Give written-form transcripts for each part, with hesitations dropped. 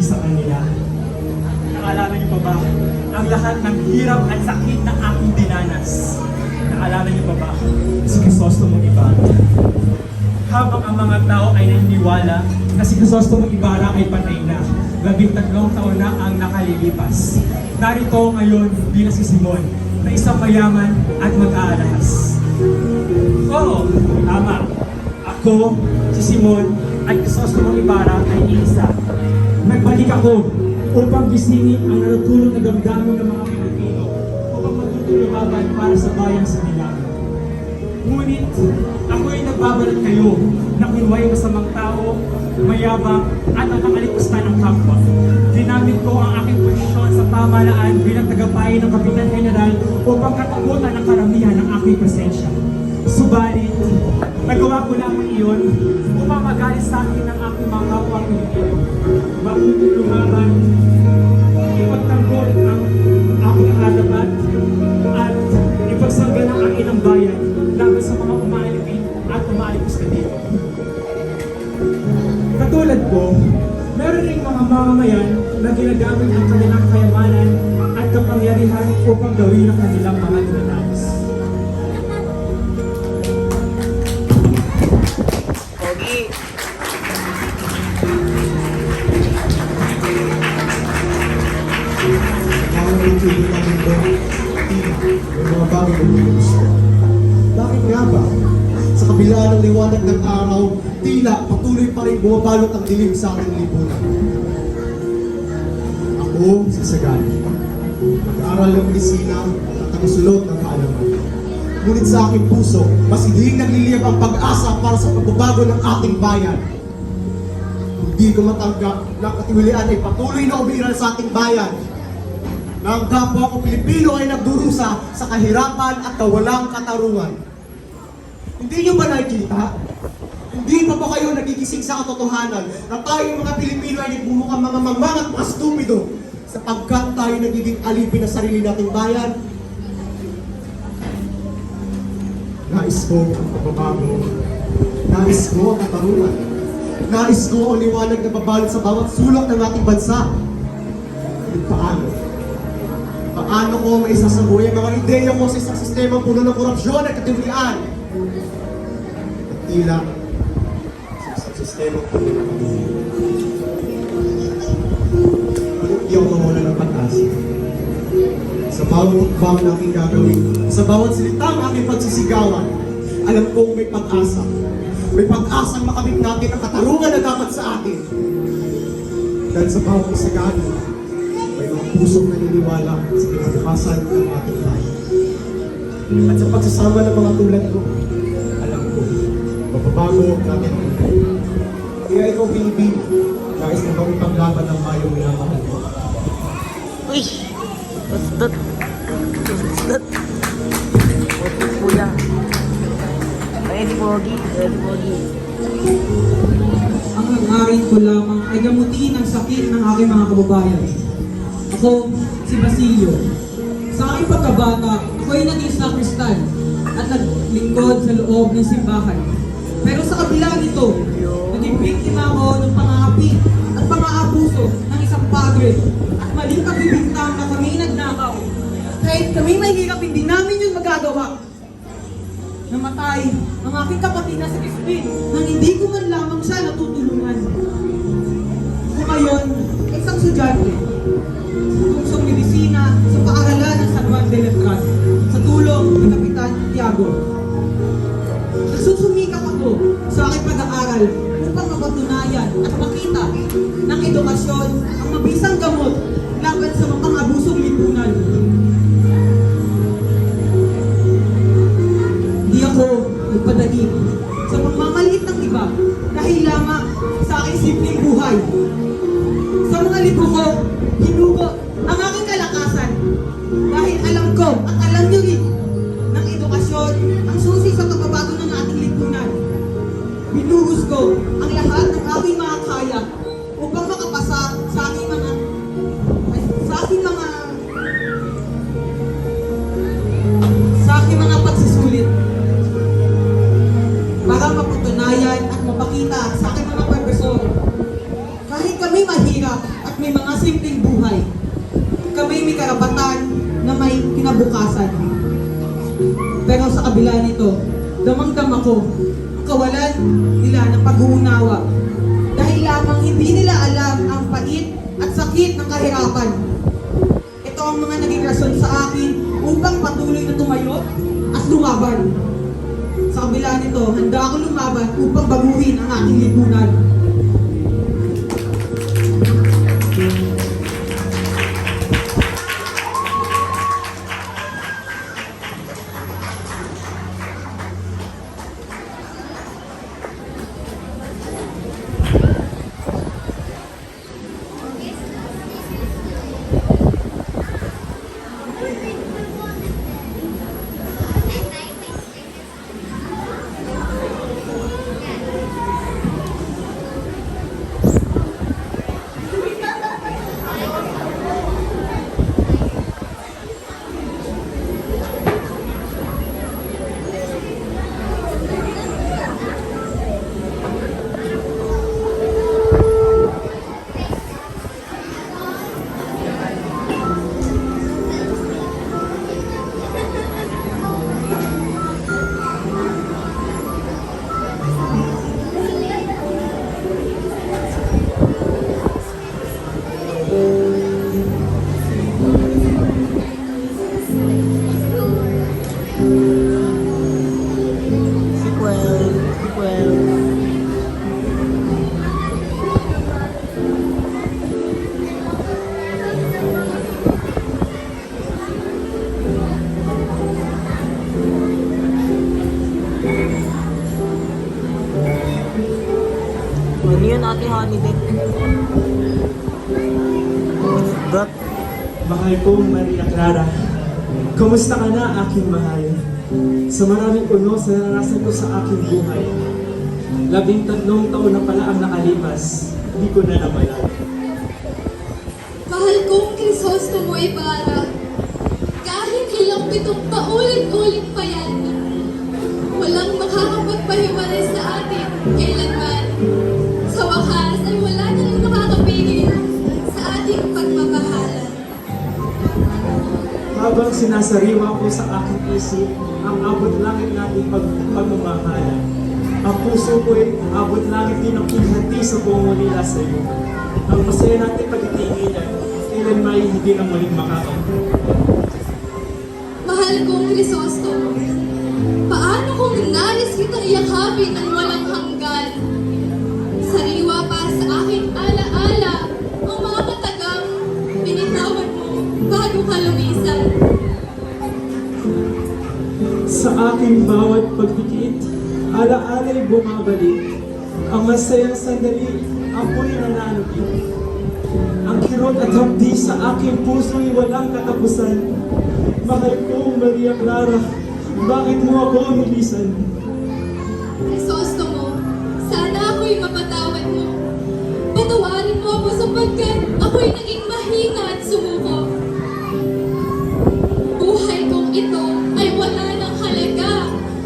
sa kanila. Naalala niyo pa ba ang lahat ng hirap at sakit na aking dinanas? Naalala niyo pa ba si Crisostomong Ibarra? Habang ang mga tao ay naniniwala na si Crisostomong Ibarra ay patay na, 13 taon na ang nakalilipas. Narito ngayon bilang si Simon na isang mayaman at mag-aalahas. Oo, tama. Ako, si Simon, at Crisostomong Ibarra ay iisa. Nagbalik ako upang gisingin ang natutulog na damdamin ng mga Pilipino upang matutulubaban para sa bayang sa Milagro. Ngunit, ako ay nagbabalat kayo na kunway masamang tao, mayabang at ang nakalipusta ng kapwa. Ginamit ko ang aking posisyon sa pamahalaan bilang tagapayo ng Kapitan General upang katakutan ang karamihan ng aking presensya. Subalit, nagawa ko lamang iyon upang magalit sa akin ng aking mga kapwa Pilipino. Matutulubaban, ipagtanggol ang aking katapat at ipagsanggan ang akin ng bayan laban sa mga umalipin at umalipos na dito. Katulad ko, meron ring mga mamamayan na ginagamit ang kanilang kayamanan at kapangyarihan upang gawin ang kanilang mga ninanais. Pogi! Ang nagtutulog ng mundo, yung mga bagay na gusto. Bakit nga ba? Sa kabila ng liwanag ng araw, tila patuloy pa rin bumabalot ang dilim sa ating lipunan. Ako, si Sagani, nag-aaral ng medisina at tagasulot ng kaalaman. Ngunit sa aking puso, mas hindi nagliliyab ang pag-asa para sa pagbabago ng ating bayan. Hindi ko matanggap na ang katiwalian ay patuloy na umiiral sa ating bayan. Na ang kapwa ko Pilipino ay nagdurusa sa kahirapan at kawalang katarungan. Hindi nyo ba nakikita? Hindi pa ba kayo nagigising sa katotohanan na tayong mga Pilipino ay nagmumukhang mga mangmang at mga stupido sapagkat tayo nagiging alipin ng sarili nating bayan? Nais ko ang pagbabago. Nais ko ang katarungan. Nais ko ang liwanag na babalot sa bawat sulok ng ating bansa. At paano? Paano ko maisasabuhay ang mga ideya ko sa isang sistema puno ng korupsyon at katiwalian? At tila sa isang sistema puno ng pamilya. Hindi ako mawala ng pag-asa. Sa bawat tukbang na aking gagawin, sa bawat silitang aking pagsisigawan, alam kong may pag-asa. May pag-asang makamit natin ang katarungan na dapat sa atin. Dahil sa bawat isagani, may mga pusong naniniwala sa kinabukasan ng ating bayan. At sa pagsasama ng mga tulad ko, alam ko, mababago natin ang buhay. Kaya ikaw, Pilipino, nais na bang ipaglaban ng mayong minamahal mo? Uy! Bastot! Bastot! Pogi, kuya! Ready, Pogi! Ready, Pogi! Ang hangarin ko lamang ay gamutin ang sakit ng aking mga kababayan. Ako, si Basilio. Sa aking pagkabata, ako ay naging sakristan at naglingkod sa loob ng simbahan. Pero sa kabila nito, naging biktima ako ng pangapi at pang-aabuso ng isang padre at maling pagbibintang na kami nagnakaw. Kahit kami mahirap, hindi namin yun magagawa. Namatay ang aking kapatid na si Crispin nang hindi ko man lamang siya natutulungan. Ako ngayon, isang estudyante. Tugsong medisina sa paaralan ng San Juan de Letras sa tulong ni Kapitan Tiago. Nagsusumikap ako sa aking pag-aaral upang mapatunayan at makita ng edukasyon ang mabisang gamot laban sa mga pang-abusong lipunan. Hindi ako nagpadali sa pagmamaliit ng iba dahil lamang sa aking simpleng buhay. Sa mga libro ko, hinugo ang aking kalakasan dahil alam ko at alam niyo rin ng edukasyon ang susi sa pagbabago ng ating lipunan. Binuhos ko ang lahat ng aking mga kaya upang makapasa sa aking mga pagsusulit para mapatunayan at mapakita sa aking mga profesor. Kahit kami mahirap at may mga simpleng buhay. Kami may karapatan na may kinabukasan. Pero sa kabila nito, damang-dama ko ang kawalan nila ng pag-uunawa. Dahil lamang hindi nila alam ang pait at sakit ng kahirapan. Ito ang mga naging rason sa akin upang patuloy na tumayo at lumaban. Sa kabila nito, handa ako lumaban upang baguhin ang aking lipunan. Ano yun, Ate Holiday? What's that? Mahal kong Maria Clara, kumusta ka na aking mahal? Sa maraming unos na naranasan ko sa aking buhay, 13 taon na pala ang nakalipas, hindi ko na namalala. Mahal kong Crisostomo Ibarra, kahit ilang pitong paulit-ulit pa yan, walang makakapagpahiwalay sa atin kailanman. Sa wakas ay wala na rin makakapigil sa ating pagmamahalan. Habang sinasariwa ko sa aking isip ang abot langit nating pagmamahalan, ang puso ko'y abot langit din ang pinhati sa buong ulila sa iyo. Ang masaya natin pagtitinginan, kailan may hindi na muling makakaupo. Mahal kong Crisostomo, paano kung nais kitang yakapin ng walang hanggan? Sariwa pa sa aking alaala ang mga katagang binitawan mo bago ka lumisan. Sa aking bawat pagdikit, alaala'y bumabalik. Ang masayang sandali, ako'y nananabik. Ang kirot at hapdi sa aking puso'y walang katapusan. Mahal ko, Maria Clara, bakit mo ako nilisan? Crisostomo, sana ako'y mapatawad mo. Patawarin mo ako sapagkat ako'y naging mahina at sumuko. Buhay kong ito ay wala ng halaga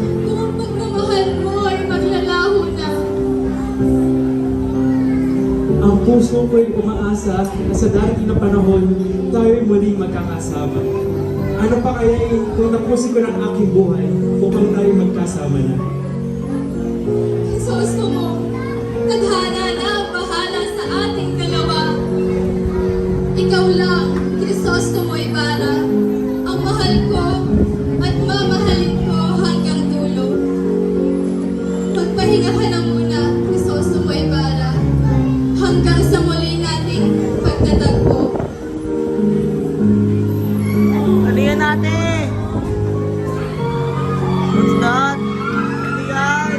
kung ang pagmamahal mo ay maglalaho na. Ang puso ko'y umaasa na sa darating na panahon, tayo'y muling magkakasama. Ano pa kaya kung tapusin ko ng aking buhay upang tayo magkasama na? Crisostomo, tadhana na ang bahala sa ating dalawa. Ikaw lang, Crisostomo Ibarra, ang mahal ko at mamahalin ko hanggang dulo. Magpahinga ka na muna, Crisostomo Ibarra, hanggang sa muli nating pagtatagpo. Ano yun, Ate? What's that? Ano yan?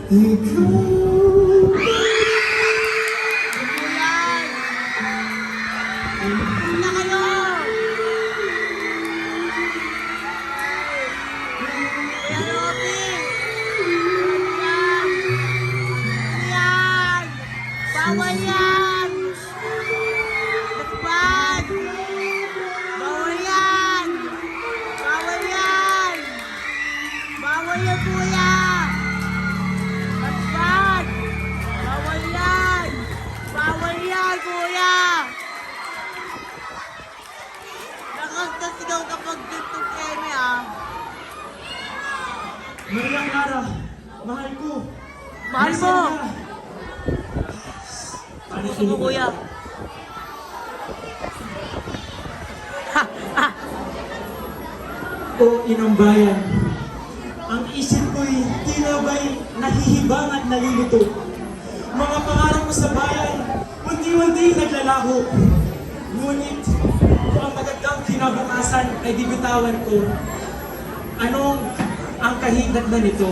Na kayo! Kuya Robby! Yan! Yan! Bawal yan! Lakban! Bawal yan! Bawal yan! Bawal yan, kuya! Lakban! Bawal yan! Bawal yan, kuya! Nakagtasigaw kapag dito keme ah. Maria Clara, mahal ko. Mahal mo! Nasaan ka? Paano Gusto mo, kuya? O inang bayan, ang isip ko'y tila ba'y nahihibang at nalilito. Mga pangarap ko sa bayan, unti-unti naglalaho. Ngunit, kung ang magandang kinabukasan ay di bitawan ko, anong ang kahinatnan nito?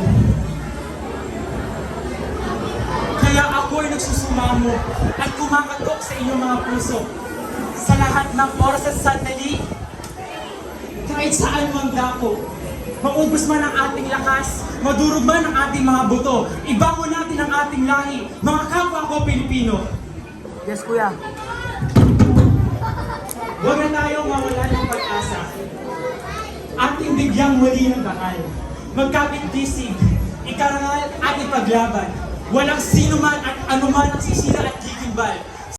Kaya ako'y nagsusumamo at kumakatok sa inyong mga puso. Sa lahat ng oras at sandali, kahit saan mang dako, maubos man ang ating lakas, madurog man ang ating mga buto, ibangon natin ang ating lahi, mga kapwa ko Pilipino. Yes, kuya. Huwag na tayong mawala ng pag-asa. Ating bigyang muli ng bakal. Magkapit-bisig, ikarangal at ipaglaban. Walang sino man at anuman ang sisira at gigimbal.